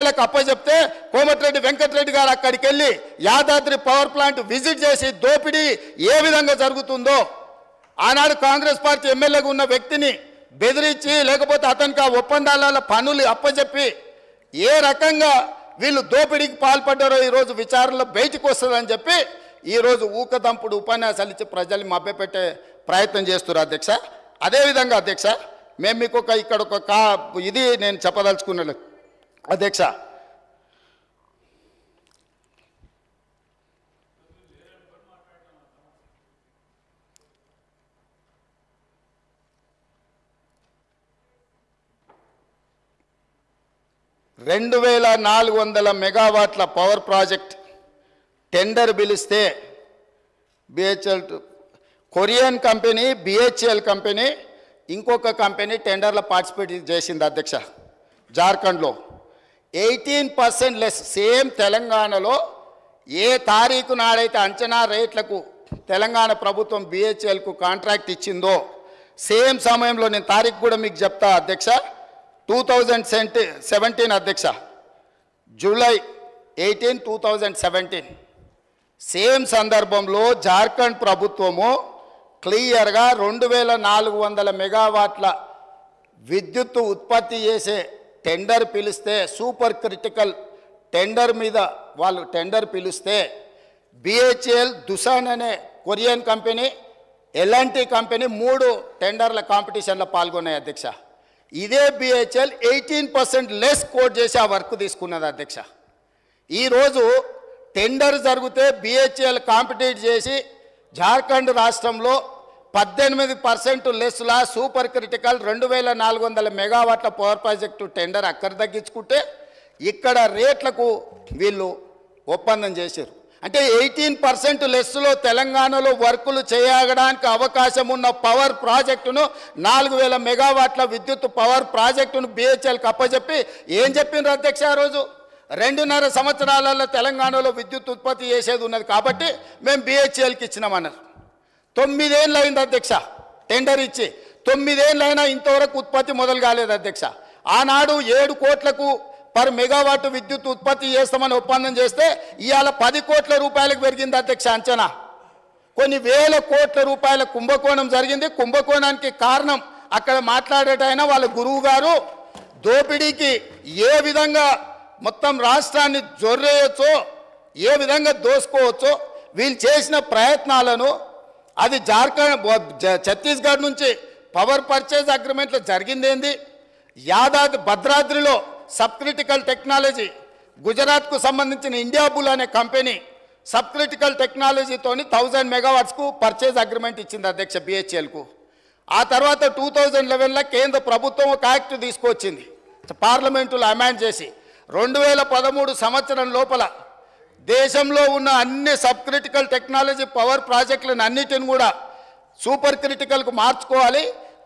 అప్పచెప్తే కోమటిరెడ్డి వెంకటరెడ్డి గారు అక్కడికి వెళ్ళి యాదాద్రి పవర్ ప్లాంట్ విజిట్ చేసి దోపిడీ ఏ విధంగా జరుగుతుందో ఆనాడు కాంగ్రెస్ పార్టీ ఎమ్మెల్యేగా ఉన్న వ్యక్తిని బెదిరించి లేకపోతే అతనికి ఆ ఒప్పందాల పనులు అప్పచెప్పి ఏ రకంగా వీళ్ళు దోపిడీకి పాల్పడ్డారో ఈరోజు విచారణలో బయటకు వస్తుందని చెప్పి ఈరోజు ఊకదంపుడు ఉపన్యాసాలు ఇచ్చి ప్రజల్ని మభ్యపెట్టే ప్రయత్నం చేస్తున్నారు అధ్యక్ష. అదేవిధంగా అధ్యక్ష మేము మీకు ఇక్కడ ఒక ఇది నేను చెప్పదలుచుకున్నాను అధ్యక్ష. $2,400 మెగావాట్ల పవర్ ప్రాజెక్ట్ టెండర్ పిలిస్తే BHEL Korean company BHEL company ఇంకొక కంపెనీ టెండర్లో పార్టిసిపేట్ చేసింది అధ్యక్ష. జార్ఖండ్లో 18% లెస్. సేమ్ తెలంగాణలో ఏ తారీఖు నాడైతే అంచనా రేట్లకు తెలంగాణ ప్రభుత్వం బిహెచ్ఎల్కు కాంట్రాక్ట్ ఇచ్చిందో సేమ్ సమయంలో నేను తారీఖు కూడా మీకు చెప్తా అధ్యక్ష. 2017 అధ్యక్ష, జూలై 18, 2017 సేమ్ సందర్భంలో జార్ఖండ్ ప్రభుత్వము క్లియర్గా 2,400 మెగావాట్ల విద్యుత్తు ఉత్పత్తి చేసే టెండర్ పిలిస్తే సూపర్ క్రిటికల్ టెండర్ మీద వాళ్ళు టెండర్ పిలిస్తే బిహెచ్ఎల్, దుసాన్ అనే కొరియన్ కంపెనీ, ఎల్ఎన్టీ కంపెనీ 3 టెండర్ల కాంపిటీషన్లో పాల్గొన్నాయి అధ్యక్ష. ఇదే బిహెచ్ఎల్ 18% లెస్ కోట్ చేసి ఆ వర్క్ తీసుకున్నది అధ్యక్ష. ఈరోజు టెండర్ జరిగితే బిహెచ్ఎల్ కాంపిటీట్ చేసి జార్ఖండ్ రాష్ట్రంలో 18% లెస్లా సూపర్ క్రిటికల్ 2,400 మెగావాట్ల పవర్ ప్రాజెక్టు టెండర్ అక్కడ తగ్గించుకుంటే ఇక్కడ రేట్లకు వీళ్ళు ఒప్పందం చేశారు. అంటే 18% లెస్లో తెలంగాణలో వర్కులు చేయడానికి అవకాశం ఉన్న పవర్ ప్రాజెక్టును 4,000 మెగావాట్ల విద్యుత్ పవర్ ప్రాజెక్టును బిహెచ్ఎల్కి అప్పచెప్పి ఏం చెప్పిండ్రు అధ్యక్ష? ఆ రోజు 2.5 సంవత్సరాలలో తెలంగాణలో విద్యుత్ ఉత్పత్తి చేసేది ఉన్నది కాబట్టి మేము బిహెచ్ఎల్కి ఇచ్చినామన్నారు. 9 ఏళ్ళు అయింది అధ్యక్ష టెండర్ ఇచ్చి. 9 ఏళ్ళు అయినా ఇంతవరకు ఉత్పత్తి మొదలు కాలేదు అధ్యక్ష. ఆనాడు 7 కోట్లకు పర్ మెగావాట్ విద్యుత్ ఉత్పత్తి చేస్తామని ఒప్పందం చేస్తే ఇవాళ 10 కోట్ల రూపాయలకు పెరిగింది అధ్యక్ష అంచనా. కొన్ని వేల కోట్ల రూపాయల కుంభకోణం జరిగింది. కుంభకోణానికి కారణం అక్కడ మాట్లాడేటైనా వాళ్ళ గురువు గారు దోపిడీకి ఏ విధంగా మొత్తం రాష్ట్రాన్ని జొర్రేయచ్చో, ఏ విధంగా దోసుకోవచ్చో వీళ్ళు చేసిన ప్రయత్నాలను అది జార్ఖండ్ ఛత్తీస్గఢ్ నుంచి పవర్ పర్చేజ్ అగ్రిమెంట్లో జరిగిందేంది, భద్రాద్రిలో సబ్ క్రిటికల్ టెక్నాలజీ గుజరాత్కు సంబంధించిన ఇండియా బుల్ అనే కంపెనీ సబ్ క్రిటికల్ టెక్నాలజీతోని 1000 మెగావాట్స్కు పర్చేజ్ అగ్రిమెంట్ ఇచ్చింది అధ్యక్ష బిహెచ్ఎల్కు. ఆ తర్వాత 2011లో కేంద్ర ప్రభుత్వం ఒక యాక్ట్ తీసుకొచ్చింది పార్లమెంటులో అమెండ్ చేసి 2013 సంవత్సరం లోపల దేశంలో ఉన్న అన్ని సబ్ క్రిటికల్ టెక్నాలజీ పవర్ ప్రాజెక్టులను అన్నిటిని కూడా సూపర్ క్రిటికల్కు మార్చుకోవాలి.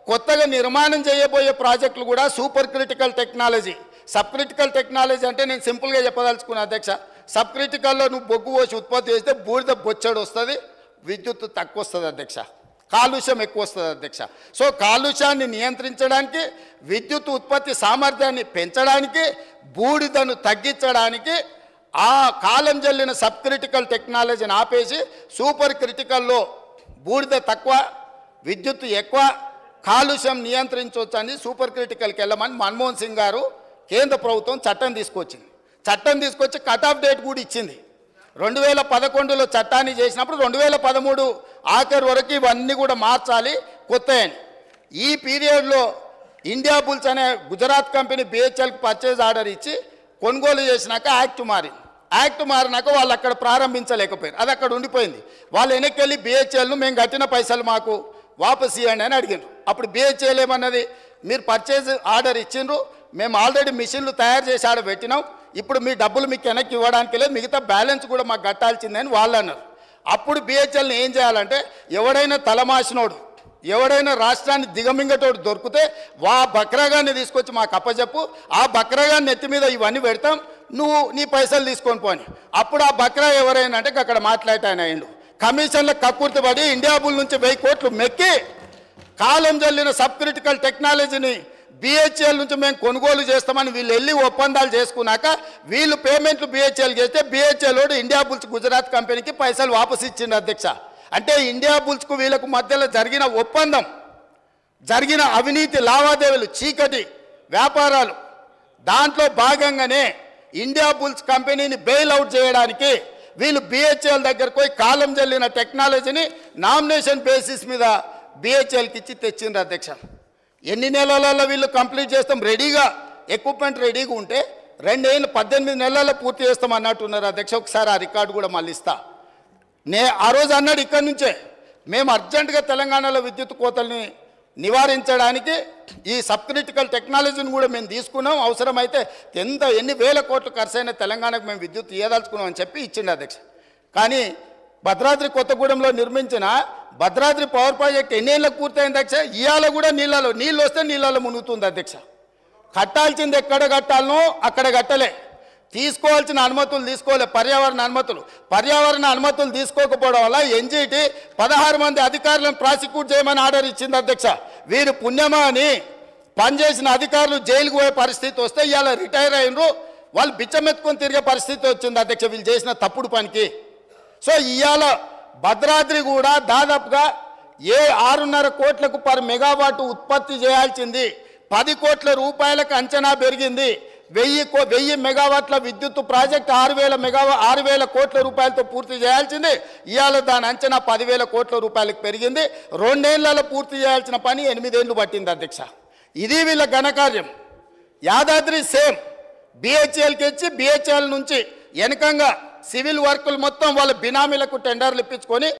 కొత్తగా నిర్మాణం చేయబోయే ప్రాజెక్టులు కూడా super critical technology. Sub critical technology అంటే నేను సింపుల్గా చెప్పదలుచుకున్నా అధ్యక్ష. సబ్ క్రిటికల్లో నువ్వు బొగ్గు పోసి ఉత్పత్తి చేస్తే బూడిద బొచ్చడు వస్తుంది, విద్యుత్తు తక్కువ వస్తుంది అధ్యక్ష, కాలుష్యం ఎక్కువ వస్తుంది అధ్యక్ష. సో కాలుష్యాన్ని నియంత్రించడానికి, విద్యుత్ ఉత్పత్తి సామర్థ్యాన్ని పెంచడానికి, బూడిదను తగ్గించడానికి ఆ కాలం జల్లిన సబ్ క్రిటికల్ టెక్నాలజీని ఆపేసి సూపర్ క్రిటికల్లో బూడిద తక్కువ, విద్యుత్తు ఎక్కువ, కాలుష్యం నియంత్రించవచ్చని సూపర్ క్రిటికల్కి వెళ్ళమని మన్మోహన్ సింగ్ గారు కేంద్ర ప్రభుత్వం చట్టం తీసుకొచ్చింది. చట్టం తీసుకొచ్చి కట్ ఆఫ్ డేట్ కూడా ఇచ్చింది. 2011లో చట్టాన్ని చేసినప్పుడు 2013 ఆఖరి వరకు ఇవన్నీ కూడా మార్చాలి కొత్తయని. ఈ పీరియడ్లో ఇండియా బుల్స్ అనే గుజరాత్ కంపెనీ బిహెచ్ఎల్కి పర్చేజ్ ఆర్డర్ ఇచ్చి కొనుగోలు చేసినాక యాక్ట్ మారింది. యాక్ట్ మారినాక వాళ్ళు అక్కడ ప్రారంభించలేకపోయారు, అది అక్కడ ఉండిపోయింది. వాళ్ళు వెనక్కి బిహెచ్ఎల్ను మేము కట్టిన పైసలు మాకు వాపస్ ఇవ్వండి అని అడిగారు. అప్పుడు బిహెచ్ఎల్ ఏమన్నది, మీరు పర్చేజ్ ఆర్డర్ ఇచ్చిండ్రు, మేము ఆల్రెడీ మిషన్లు తయారు చేసి ఆడ పెట్టినాం, ఇప్పుడు మీ డబ్బులు మీకు వెనక్కి ఇవ్వడానికి లేదు, మిగతా బ్యాలెన్స్ కూడా మాకు కట్టాల్సిందని వాళ్ళు అన్నారు. అప్పుడు బిహెచ్ఎల్ని ఏం చేయాలంటే ఎవడైనా తలమాసినోడు, ఎవడైనా రాష్ట్రాన్ని దిగమింగటోడు దొరికితే వా బక్రాగాన్ని తీసుకొచ్చి మాకు అప్పచెప్పు, ఆ బక్రాగాన్ని నెత్తి మీద ఇవన్నీ పెడతాం, నువ్వు నీ పైసలు తీసుకొని పోని. అప్పుడు ఆ బక్రా ఎవరైనా అంటే అక్కడ మాట్లాడటాయన అయిండు. కమిషన్లకు కక్కుర్తిపడి ఇండియా బుల్ నుంచి 1000 కోట్లు మెక్కి కాలం జల్లిన సబ్ క్రిటికల్ టెక్నాలజీని బిహెచ్ఎల్ నుంచి మేము కొనుగోలు చేస్తామని వీళ్ళు వెళ్ళి ఒప్పందాలు చేసుకున్నాక వీళ్ళు పేమెంట్లు బిహెచ్ఎల్ చేస్తే బిహెచ్ఎల్ వాడు ఇండియా బుల్స్ గుజరాత్ కంపెనీకి పైసలు వాపసు ఇచ్చిండు అధ్యక్ష. అంటే ఇండియా బుల్స్కు వీళ్ళకు మధ్యలో జరిగిన ఒప్పందం, జరిగిన అవినీతి లావాదేవీలు, చీకటి వ్యాపారాలు, దాంట్లో భాగంగానే ఇండియా బుల్స్ కంపెనీని బెయిల్ అవుట్ చేయడానికి వీళ్ళు బిహెచ్ఎల్ దగ్గరకు పోయి కాలం చెల్లిన టెక్నాలజీని నామినేషన్ బేసిస్ మీద బిహెచ్ఎల్కి ఇచ్చి తెచ్చిండ్రు అధ్యక్ష. ఎన్ని నెలలలో వీళ్ళు కంప్లీట్ చేస్తాం, రెడీగా ఎక్విప్మెంట్ రెడీగా ఉంటే 2 ఏళ్ళు 18 నెలల్లో పూర్తి చేస్తాం అన్నట్టున్నారు అధ్యక్ష. ఒకసారి ఆ రికార్డు కూడా మళ్ళీ ఇస్తా. ఆ రోజు అన్నాడు ఇక్కడి నుంచే మేము అర్జెంటుగా తెలంగాణలో విద్యుత్ కోతల్ని నివారించడానికి ఈ సబ్ క్రిటికల్ టెక్నాలజీని కూడా మేము తీసుకున్నాం, అవసరమైతే ఎన్ని వేల కోట్లు ఖర్చు అయినా తెలంగాణకు మేము విద్యుత్ ఇవ్వదలుచుకున్నాం అని చెప్పి ఇచ్చిండు అధ్యక్ష. కానీ భద్రాద్రి కొత్తగూడెంలో నిర్మించిన భద్రాద్రి పవర్ ప్రాజెక్ట్ ఎన్ని ఏళ్ళకు పూర్తయింది అధ్యక్ష? ఇవాళ కూడా నీళ్ళు వస్తే నీళ్ళలో మునుగుతుంది అధ్యక్ష. కట్టాల్సింది ఎక్కడ కట్టాలనో అక్కడ కట్టలే, తీసుకోవాల్సిన అనుమతులు తీసుకోలే, పర్యావరణ అనుమతులు తీసుకోకపోవడం వల్ల ఎన్జీటీ 16 మంది అధికారులను ప్రాసిక్యూట్ చేయమని ఆర్డర్ ఇచ్చింది అధ్యక్ష. వీరు పుణ్యమా అని పనిచేసిన అధికారులు జైలుకు పోయే పరిస్థితి వస్తే ఇవాళ రిటైర్ అయినరు, వాళ్ళు బిచ్చమెత్తుకొని తిరిగే పరిస్థితి వచ్చింది అధ్యక్ష వీళ్ళు చేసిన తప్పుడు పనికి. సో ఇవాళ భద్రాద్రి కూడా దాదాపుగా 6.5 కోట్లకు పర్ మెగావాట్ ఉత్పత్తి చేయాల్సింది 10 కోట్ల రూపాయలకు అంచనా పెరిగింది. 1000 మెగావాట్ల విద్యుత్ ప్రాజెక్ట్ 6,000 కోట్ల రూపాయలతో పూర్తి చేయాల్సింది ఇవాళ దాని అంచనా 10,000 కోట్ల రూపాయలకు పెరిగింది. 2 ఏళ్లలో పూర్తి చేయాల్సిన పని 8 ఏళ్ళు పట్టింది అధ్యక్ష. ఇది వీళ్ళ ఘనకార్యం. యాదాద్రి సేమ్ బిహెచ్ఎల్కి ఇచ్చి బిహెచ్ఎల్ నుంచి వెనకంగా సివిల్ వర్కులు మొత్తం వాళ్ళ బినామీలకు టెండర్లు ఇప్పించుకొని